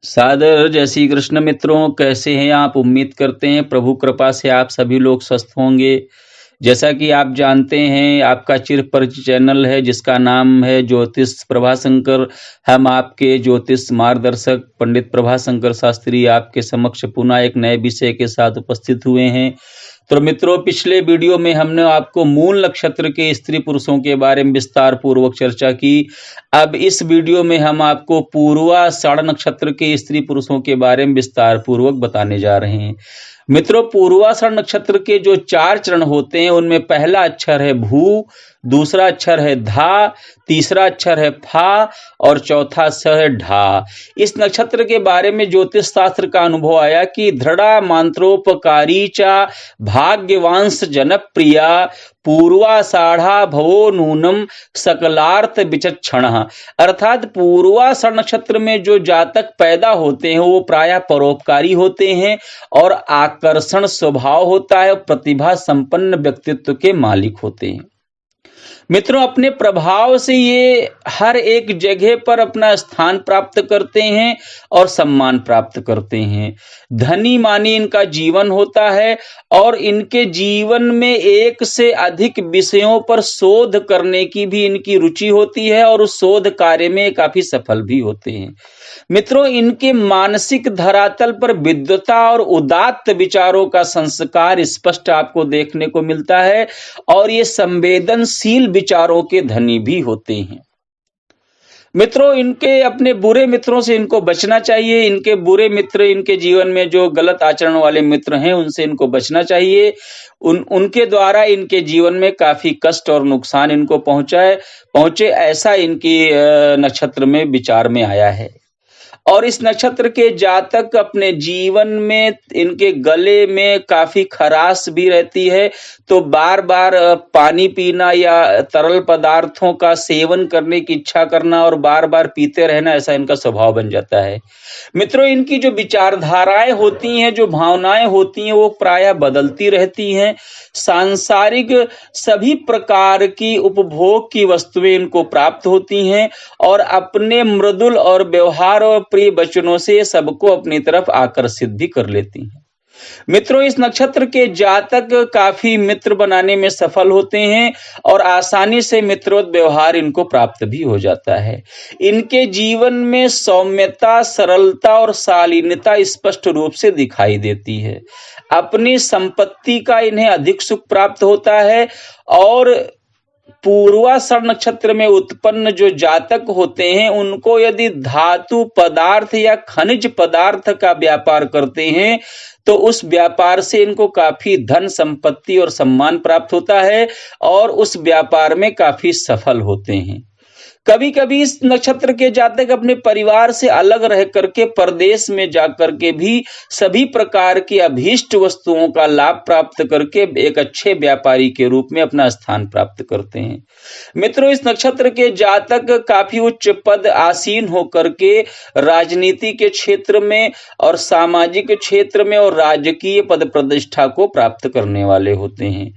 सादर जय श्री कृष्ण मित्रों, कैसे हैं आप। उम्मीद करते हैं प्रभु कृपा से आप सभी लोग स्वस्थ होंगे। जैसा कि आप जानते हैं, आपका चिर परिचित चैनल है जिसका नाम है ज्योतिष प्रभाशंकर। हम आपके ज्योतिष मार्गदर्शक पंडित प्रभाशंकर शास्त्री आपके समक्ष पुनः एक नए विषय के साथ उपस्थित हुए हैं। तो मित्रों, पिछले वीडियो में हमने आपको मूल नक्षत्र के स्त्री पुरुषों के बारे में विस्तार पूर्वक चर्चा की। अब इस वीडियो में हम आपको पूर्वाषाढ़ नक्षत्र के स्त्री पुरुषों के बारे में विस्तार पूर्वक बताने जा रहे हैं। मित्रों, पूर्वाषाढ़ नक्षत्र के जो 4 चरण होते हैं उनमें पहला अक्षर है भू, दूसरा अक्षर है धा, तीसरा अक्षर है फा और चौथा अक्षर है ढा। इस नक्षत्र के बारे में ज्योतिष शास्त्र का अनुभव आया कि दृढ़ा मंत्रोपकारी चा भाग्यवांश जनप्रिया पूर्वाषाढ़ा भवो नूनम सकलार्थ विचक्षण। अर्थात पूर्वाषाढ़ नक्षत्र में जो जातक पैदा होते हैं वो प्रायः परोपकारी होते हैं और आकर्षण स्वभाव होता है, प्रतिभा संपन्न व्यक्तित्व के मालिक होते हैं। मित्रों, अपने प्रभाव से ये हर एक जगह पर अपना स्थान प्राप्त करते हैं और सम्मान प्राप्त करते हैं। धनी मानी इनका जीवन होता है और इनके जीवन में एक से अधिक विषयों पर शोध करने की भी इनकी रुचि होती है और उस शोध कार्य में काफी सफल भी होते हैं। मित्रों, इनके मानसिक धरातल पर विद्वता और उदात्त विचारों का संस्कार स्पष्ट आपको देखने को मिलता है और ये संवेदनशील विचारों के धनी भी होते हैं। मित्रों, इनके अपने बुरे मित्रों से इनको बचना चाहिए। इनके बुरे मित्र, इनके जीवन में जो गलत आचरण वाले मित्र हैं उनसे इनको बचना चाहिए। उनके द्वारा इनके जीवन में काफी कष्ट और नुकसान इनको पहुंचे ऐसा इनकी नक्षत्र में विचार में आया है। और इस नक्षत्र के जातक अपने जीवन में इनके गले में काफी खराश भी रहती है, तो बार बार पानी पीना या तरल पदार्थों का सेवन करने की इच्छा करना और बार बार पीते रहना, ऐसा इनका स्वभाव बन जाता है। मित्रों, इनकी जो विचारधाराएं होती हैं, जो भावनाएं होती हैं, वो प्रायः बदलती रहती हैं। सांसारिक सभी प्रकार की उपभोग की वस्तुएं इनको प्राप्त होती हैं और अपने मृदुल और व्यवहार और प्रिय वचनों से सबको अपनी तरफ आकर्षित भी कर लेती हैं। मित्रों, इस नक्षत्र के जातक काफी मित्र बनाने में सफल होते हैं और आसानी से मित्रवत व्यवहार इनको प्राप्त भी हो जाता है। इनके जीवन में सौम्यता, सरलता और शालीनता स्पष्ट रूप से दिखाई देती है। अपनी संपत्ति का इन्हें अधिक सुख प्राप्त होता है और पूर्वाषाढ़ नक्षत्र में उत्पन्न जो जातक होते हैं उनको यदि धातु पदार्थ या खनिज पदार्थ का व्यापार करते हैं तो उस व्यापार से इनको काफी धन संपत्ति और सम्मान प्राप्त होता है और उस व्यापार में काफी सफल होते हैं। कभी कभी इस नक्षत्र के जातक अपने परिवार से अलग रह करके परदेश में जाकर के भी सभी प्रकार की अभीष्ट वस्तुओं का लाभ प्राप्त करके एक अच्छे व्यापारी के रूप में अपना स्थान प्राप्त करते हैं। मित्रों, इस नक्षत्र के जातक काफी उच्च पद आसीन होकर के राजनीति के क्षेत्र में और सामाजिक क्षेत्र में और राजकीय पद प्रतिष्ठा को प्राप्त करने वाले होते हैं।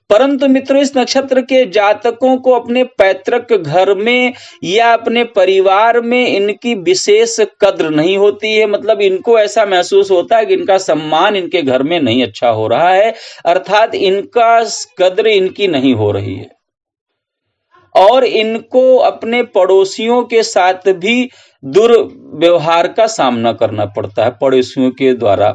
परंतु मित्रों, इस नक्षत्र के जातकों को अपने पैतृक घर में या अपने परिवार में इनकी विशेष कद्र नहीं होती है। मतलब इनको ऐसा महसूस होता है कि इनका सम्मान इनके घर में नहीं अच्छा हो रहा है, अर्थात इनका कद्र इनकी नहीं हो रही है और इनको अपने पड़ोसियों के साथ भी दुर्व्यवहार का सामना करना पड़ता है पड़ोसियों के द्वारा।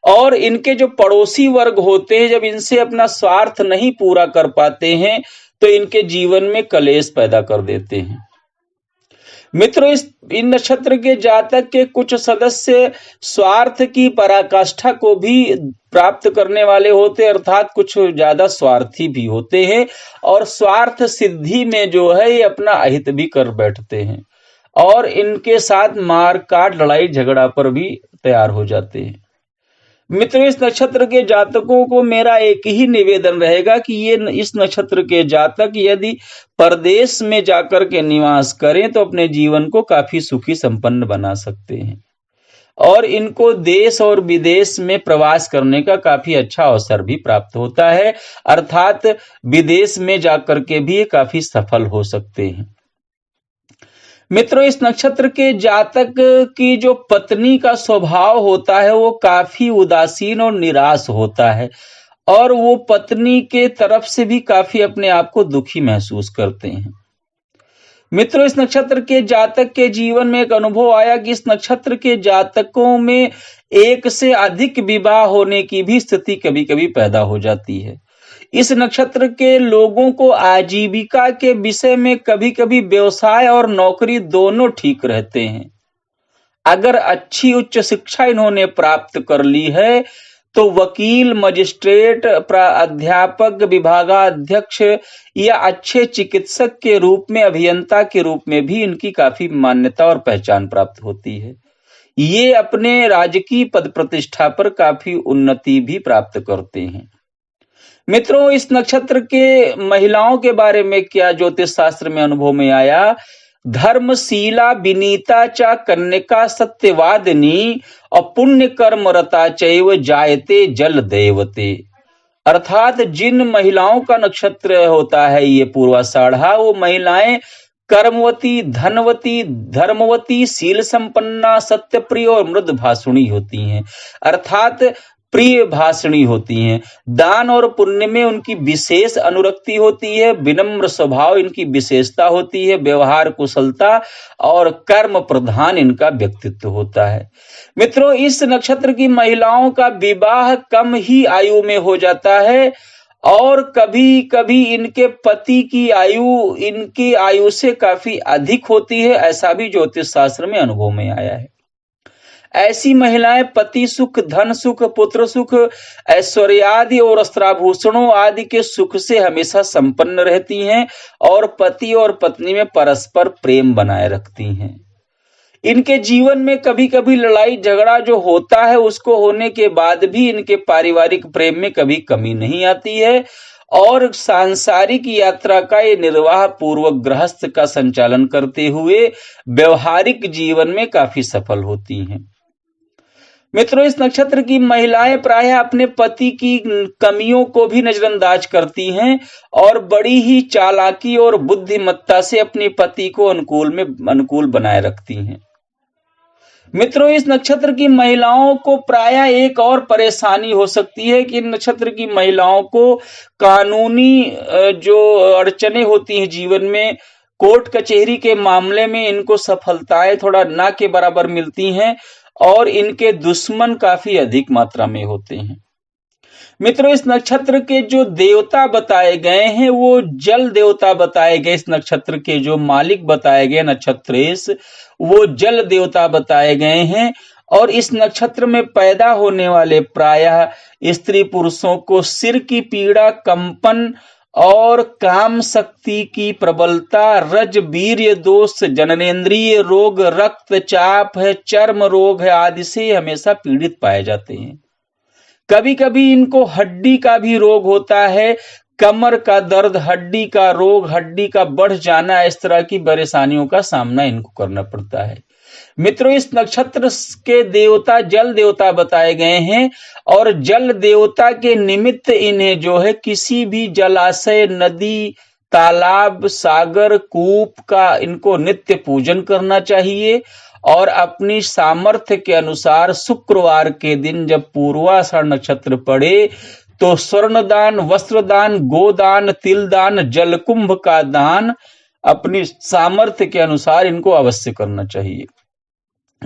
और इनके जो पड़ोसी वर्ग होते हैं, जब इनसे अपना स्वार्थ नहीं पूरा कर पाते हैं तो इनके जीवन में कलेश पैदा कर देते हैं। मित्रों, इन नक्षत्र के जातक के कुछ सदस्य स्वार्थ की पराकाष्ठा को भी प्राप्त करने वाले होते हैं, अर्थात कुछ ज्यादा स्वार्थी भी होते हैं और स्वार्थ सिद्धि में जो है ये अपना अहित भी कर बैठते हैं और इनके साथ मार काट लड़ाई झगड़ा पर भी तैयार हो जाते हैं। मित्रों, इस नक्षत्र के जातकों को मेरा एक ही निवेदन रहेगा कि ये इस नक्षत्र के जातक यदि परदेश में जाकर के निवास करें तो अपने जीवन को काफी सुखी संपन्न बना सकते हैं और इनको देश और विदेश में प्रवास करने का काफी अच्छा अवसर भी प्राप्त होता है, अर्थात विदेश में जाकर के भी ये काफी सफल हो सकते हैं। मित्रों, इस नक्षत्र के जातक की जो पत्नी का स्वभाव होता है वो काफी उदासीन और निराश होता है और वो पत्नी के तरफ से भी काफी अपने आप को दुखी महसूस करते हैं। मित्रों, इस नक्षत्र के जातक के जीवन में एक अनुभव आया कि इस नक्षत्र के जातकों में एक से अधिक विवाह होने की भी स्थिति कभी-कभी पैदा हो जाती है। इस नक्षत्र के लोगों को आजीविका के विषय में कभी-कभी व्यवसाय और नौकरी दोनों ठीक रहते हैं। अगर अच्छी उच्च शिक्षा इन्होंने प्राप्त कर ली है तो वकील, मजिस्ट्रेट, अध्यापक, विभागाध्यक्ष या अच्छे चिकित्सक के रूप में, अभियंता के रूप में भी इनकी काफी मान्यता और पहचान प्राप्त होती है। ये अपने राजकीय पद प्रतिष्ठा पर काफी उन्नति भी प्राप्त करते हैं। मित्रों, इस नक्षत्र के महिलाओं के बारे में क्या ज्योतिष शास्त्र में अनुभव में आया? धर्मशीला विनीता च कन्यका सत्यवादिनी और पुण्य कर्म रता चैव जायते जल देवते। अर्थात जिन महिलाओं का नक्षत्र होता है ये पूर्वाषाढ़ा, वो महिलाएं कर्मवती, धनवती, धर्मवती, शील संपन्ना, सत्यप्रिय और मृद भाषुणी होती हैं। अर्थात प्रिय भाषणी होती हैं। दान और पुण्य में उनकी विशेष अनुरक्ति होती है। विनम्र स्वभाव इनकी विशेषता होती है। व्यवहार कुशलता और कर्म प्रधान इनका व्यक्तित्व होता है। मित्रों, इस नक्षत्र की महिलाओं का विवाह कम ही आयु में हो जाता है और कभी कभी इनके पति की आयु इनकी आयु से काफी अधिक होती है। ऐसा भी ज्योतिष शास्त्र में अनुभव में आया है। ऐसी महिलाएं पति सुख, धन सुख, पुत्र सुख, ऐश्वर्यादि और वस्त्राभूषणों आदि के सुख से हमेशा संपन्न रहती हैं और पति और पत्नी में परस्पर प्रेम बनाए रखती हैं। इनके जीवन में कभी कभी लड़ाई झगड़ा जो होता है उसको होने के बाद भी इनके पारिवारिक प्रेम में कभी कमी नहीं आती है और सांसारिक यात्रा का ये निर्वाह पूर्वक गृहस्थ का संचालन करते हुए व्यवहारिक जीवन में काफी सफल होती हैं। मित्रों, इस नक्षत्र की महिलाएं प्रायः अपने पति की कमियों को भी नजरअंदाज करती हैं और बड़ी ही चालाकी और बुद्धिमत्ता से अपने पति को अनुकूल बनाए रखती हैं। मित्रों, इस नक्षत्र की महिलाओं को प्रायः एक और परेशानी हो सकती है कि नक्षत्र की महिलाओं को कानूनी जो अड़चने होती हैं जीवन में, कोर्ट कचहरी के मामले में इनको सफलताएं थोड़ा ना के बराबर मिलती हैं और इनके दुश्मन काफी अधिक मात्रा में होते हैं। मित्रों, इस नक्षत्र के जो देवता बताए गए हैं वो जल देवता बताए गए। इस नक्षत्र के जो मालिक बताए गए नक्षत्रेश, वो जल देवता बताए गए हैं और इस नक्षत्र में पैदा होने वाले प्रायः स्त्री पुरुषों को सिर की पीड़ा, कंपन और काम शक्ति की प्रबलता, रज वीर्य दोष, जननेंद्रिय रोग, रक्तचाप है, चर्म रोग है आदि से हमेशा पीड़ित पाए जाते हैं। कभी कभी इनको हड्डी का भी रोग होता है, कमर का दर्द, हड्डी का रोग, हड्डी का बढ़ जाना, इस तरह की परेशानियों का सामना इनको करना पड़ता है। मित्रों, इस नक्षत्र के देवता जल देवता बताए गए हैं और जल देवता के निमित्त इन्हें जो है किसी भी जलाशय, नदी, तालाब, सागर, कूप का इनको नित्य पूजन करना चाहिए और अपनी सामर्थ्य के अनुसार शुक्रवार के दिन जब पूर्वाषाढ़ नक्षत्र पड़े तो स्वर्ण दान, वस्त्र दान, गोदान, तिल दान, जलकुंभ का दान अपनी सामर्थ्य के अनुसार इनको अवश्य करना चाहिए।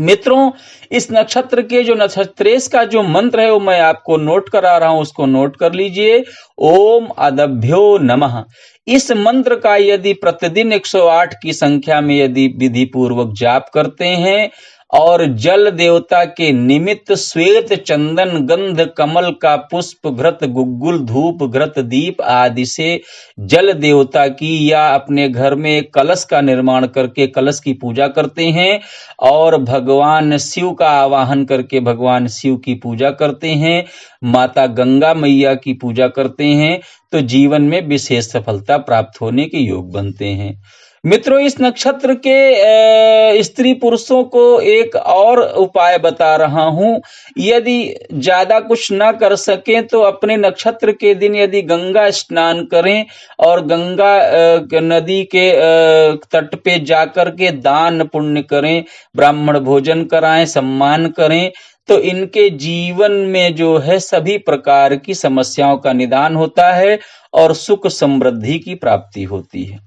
मित्रों, इस नक्षत्र के जो नक्षत्रेश का जो मंत्र है वो मैं आपको नोट करा रहा हूं, उसको नोट कर लीजिए। ओम अदभ्यो नमः। इस मंत्र का यदि प्रतिदिन 108 की संख्या में यदि विधि पूर्वक जाप करते हैं और जल देवता के निमित्त श्वेत चंदन, गंध, कमल का पुष्प, घृत, गुग्गुल, धूप, घृत, दीप आदि से जल देवता की या अपने घर में एक कलश का निर्माण करके कलश की पूजा करते हैं और भगवान शिव का आवाहन करके भगवान शिव की पूजा करते हैं, माता गंगा मैया की पूजा करते हैं तो जीवन में विशेष सफलता प्राप्त होने के योग बनते हैं। मित्रों, इस नक्षत्र के स्त्री पुरुषों को एक और उपाय बता रहा हूं। यदि ज्यादा कुछ ना कर सकें तो अपने नक्षत्र के दिन यदि गंगा स्नान करें और गंगा नदी के तट पे जाकर के दान पुण्य करें, ब्राह्मण भोजन कराएं, सम्मान करें, तो इनके जीवन में जो है सभी प्रकार की समस्याओं का निदान होता है और सुख समृद्धि की प्राप्ति होती है।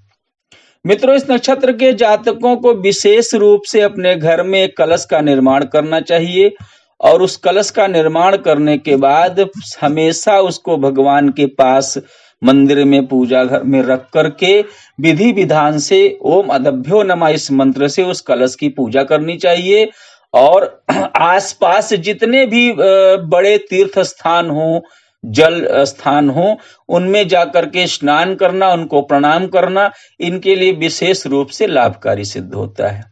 मित्रों, इस नक्षत्र के जातकों को विशेष रूप से अपने घर में एक कलश का निर्माण करना चाहिए और उस कलश का निर्माण करने के बाद हमेशा उसको भगवान के पास मंदिर में पूजा घर में रख करके विधि विधान से ओम अदभ्यो नमः इस मंत्र से उस कलश की पूजा करनी चाहिए। और आसपास जितने भी बड़े तीर्थ स्थान हो, जल स्थान हो, उनमें जाकर के स्नान करना, उनको प्रणाम करना इनके लिए विशेष रूप से लाभकारी सिद्ध होता है।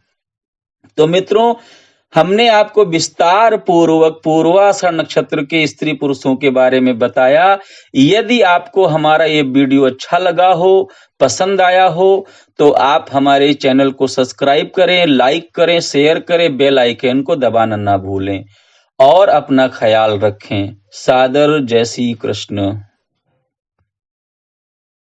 तो मित्रों, हमने आपको विस्तार पूर्वक पूर्वाषाढ़ नक्षत्र के स्त्री पुरुषों के बारे में बताया। यदि आपको हमारा ये वीडियो अच्छा लगा हो, पसंद आया हो, तो आप हमारे चैनल को सब्सक्राइब करें, लाइक करें, शेयर करें, बेल आइकन को दबाना ना भूलें और अपना ख्याल रखें। सादर, जय श्री कृष्ण।